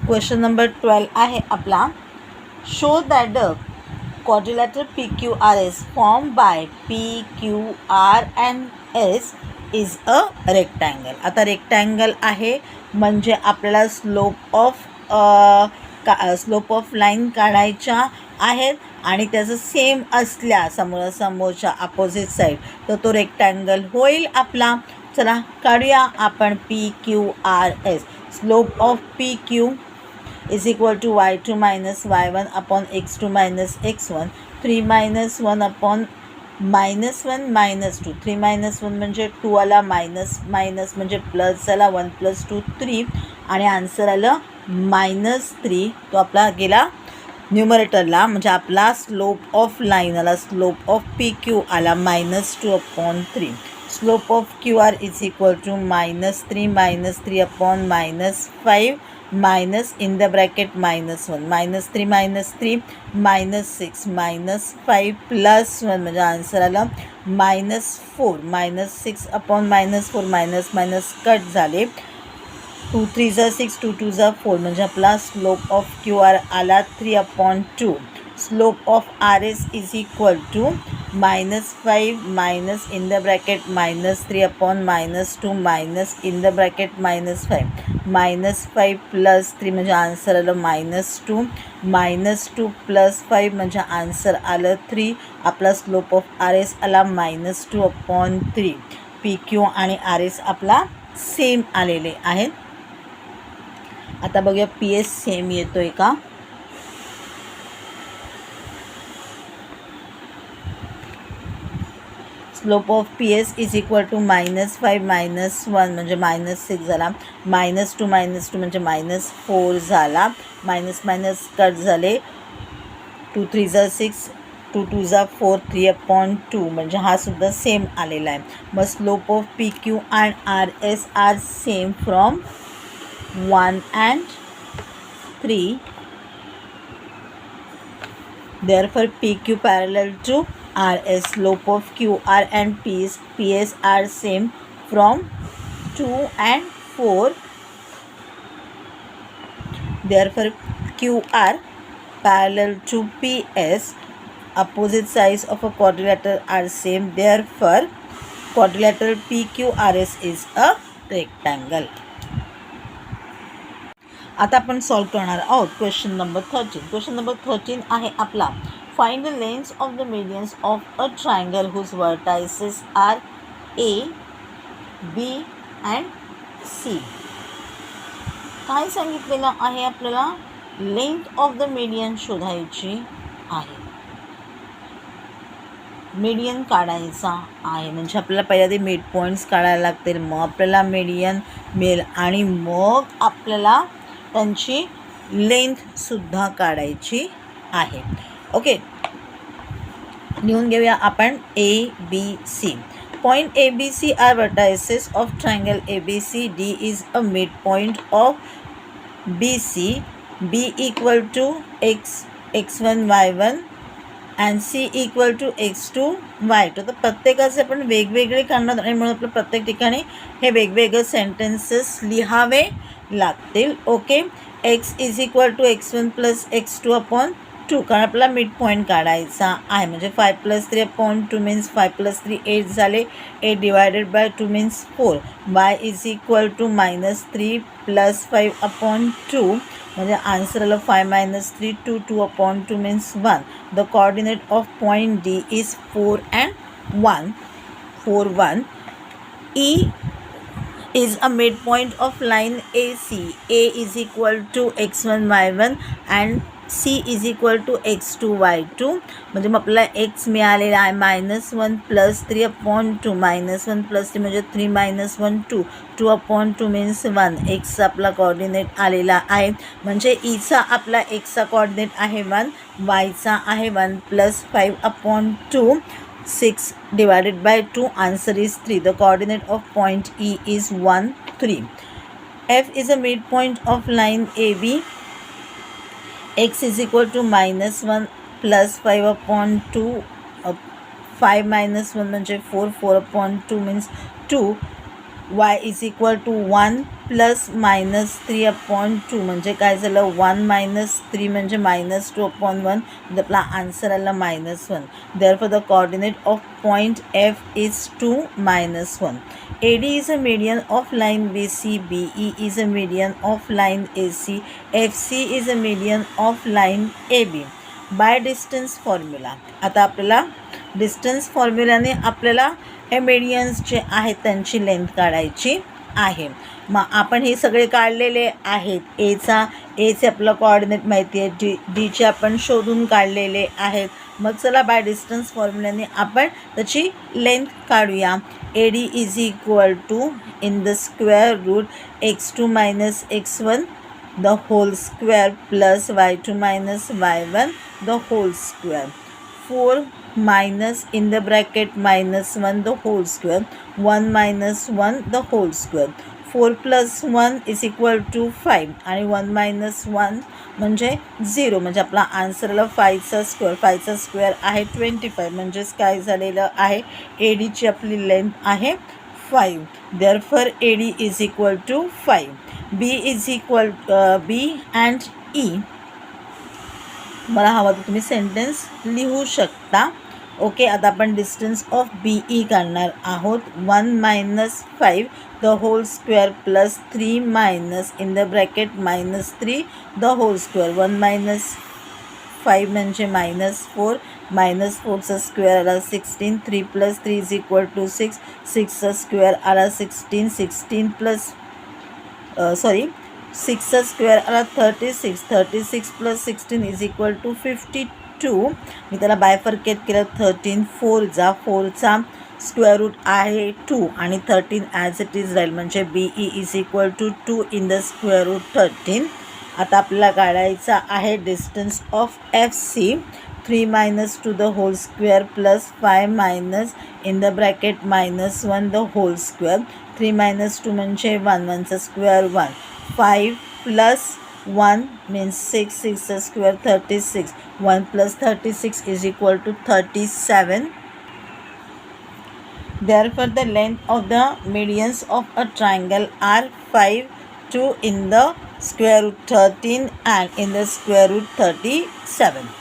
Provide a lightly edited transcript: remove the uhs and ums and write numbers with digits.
Question number 12 आहे आपला. Show that the quadrilateral PQRS form by PQR and S is a rectangle. आता rectangle आहे म्हणजे आपल्याला स्लोप ऑफ लाईन काढायच्या आहेत आणि त्याचं सेम असल्या समोरच्या अपोजिट साईड तर तो रेक्टँगल होईल आपला. चला काढूया आपण PQRS. Slope of PQ is equal to y2 minus y1 upon x2 minus x1, 3 minus 1 upon minus 1 minus 2. 3 minus 1 म्हणजे 2 आला, मायनस म्हणजे प्लस झाला, 1 plus 2 3 आणि आन्सर आलं -3. तो आपला गेला न्यूमरेटरला, म्हणजे आपला स्लोप ऑफ लाईन आला, स्लोप ऑफ PQ आला -2/3. Slope of QR is equal to -3 upon -5 minus in the bracket -1, -3 -3 -6 -5 plus 1 म्हणजे आन्सर आला -4. -6 upon -4 मायनस कट झाले, 2 3 = 6, 2 2 = 4 म्हणजे आपला स्लोप ऑफ QR आला 3/2. Slope of RS is equal to -5 minus in the bracket -3 upon -2 minus in the bracket -5 -5 plus 3 म्हणजे answer आलं -2. -2 plus 5 म्हणजे answer आलं 3. आपला स्लोप ऑफ RS आला -2/3. PQ आणि RS आपला सेम आलेले आहेत. आता बघूया PS सेम येतोय का. Slope of PS is equal to -5 -1 म्हणजे -6 झाला, -2 म्हणजे -4 झाला, मायनस कट झाले, 2 3 = 6, 2 2 = 4, 3/2 म्हणजे हा सुद्धा सेम आलेला आहे. मग slope of PQ and RS are same from 1 and 3. Therefore PQ parallel to RS. Slope of QR and PS are same from 2 and 4. Therefore QR parallel to PS. Opposite sides of a quadrilateral are same. Therefore quadrilateral PQRS is a rectangle. आता आपण solve करणार आहोत question number 13. Question number 13 आहे आपला. Find the lengths of the medians of a triangle whose vertices are A, B and C. काय सांगितलेलं आहे आपल्याला, लेंथ ऑफ द मीडियन शोधायची आहे, मीडियन काढायचा आहे. म्हणजे आपल्याला पहिल्या ते मिड पॉईंट्स काढायला लागतील, मग आपल्याला मीडियन मिळेल आणि मग आपल्याला त्यांची लेंथसुद्धा काढायची आहे. ओके, लिहून घेऊया आपण ABC. Point ABC are vertices of triangle ABC. D is a mid point of BC. B equal to x1 y1 and C equal to x2 y2. तर प्रत्येकाचे आपण वेगवेगळे काढणार आणि म्हणून आपलं प्रत्येक ठिकाणी हे वेगवेगळे सेंटेन्सेस लिहावे लागतील. Okay, x is equal to x1 plus x2/2 कारण आपल्याला मिड पॉईंट काढायचा आहे. म्हणजे 5 + 3/2 मीन्स 5 + 3 8 झाले, 8 divided by 2 means 4. y is equal to -3 + 5/2 म्हणजे आन्सर आलं 5 - 3 2 2/2 means 1. The coordinate of point D is 4 and 1. 4 1. E is a midpoint of line AC. A is equal to x1 y1 and C is equal to x2 y2. म्हणजे मग आपल्याला x मिळालेला आहे -1 + 3/2 -1 + 3 म्हणजे 3 - 1 2 2/2 means 1. x आपला coordinate आलेला आहे म्हणजे ईचा आपला xचा कोऑर्डिनेट आहे 1, yचा आहे 1 + 5/2 6 divided by 2. Answer is 3. The coordinate of point E is 1 3. F is a midpoint of line AB. X is equal to -1 + 5/2. 5 - 1 म्हणजे 4 4/2 means 2. y is equal to 1 plus minus 3/2 म्हणजे काय झालं 1 मायनस 3 म्हणजे मायनस 2/1 म्हणजे आपला answer आला -1. Therefore the coordinate of point F is 2 -1. AD is a median of line BC, BE is a median of line AC, FC is a median of line AB. By distance formula. आता आपल्याला distance फॉर्म्युलाने आपल्याला हे मेडियन्स जे आहेत त्यांची length काढायची आहे. मग आपण हे सगळे काढलेले आहेत. एचे आपलं कोऑर्डिनेट माहिती आहे, डीचे आपण शोधून काढलेले आहेत. मग चला बाय डिस्टन्स फॉर्म्युलाने आपण त्याची लेंथ काढूया. AD is equal to in the square root x2 minus x1 the whole square plus y2 minus y1 the whole square. 4 minus in the bracket -1 the whole square, 1 minus 1 the whole square. 4 plus 1 is equal to 5 आणि 1 minus 1 म्हणजे 0 म्हणजे आपला answer आला 5चा square. 5चा square आहे 25 म्हणजेच काय झालेलं आहे ADची आपली लेंथ आहे 5. Therefore AD is equal to 5. B is equal B and E. मला हवा तर तुम्ही सेंटेन्स लिहू शकता. ओके, आता आपण डिस्टन्स ऑफ BE काढणार आहोत. 1 minus 5 the whole square plus 3 minus in the bracket -3 the whole square. 1 minus 5 म्हणजे -4, -4चा स्क्वेअर आला 16, 3 plus 3 is equal to 6, 6चा स्क्वेअर आला 16, 16 plus 6चा स्क्वेअर आला 36, 36 plus 16 is equal to 52. मी त्याला बायफर्केट केलं 13, 4चा स्क्वेअर रूट आहे 2 आणि 13 ॲज इट इज राहील म्हणजे BE is equal to 2 in the square root 13. आता आपल्याला काढायचा आहे distance of FC. 3 minus 2 the whole square plus 5 minus in the bracket -1 the whole square. 3 minus 2 म्हणजे 1, 1चा स्क्वेअर 1. 5 plus 1 means 6, 6चा square 36. 1 plus 36 is equal to 37. Therefore the length of the medians of a triangle are 5, 2 in the square root 13 and in the square root 37.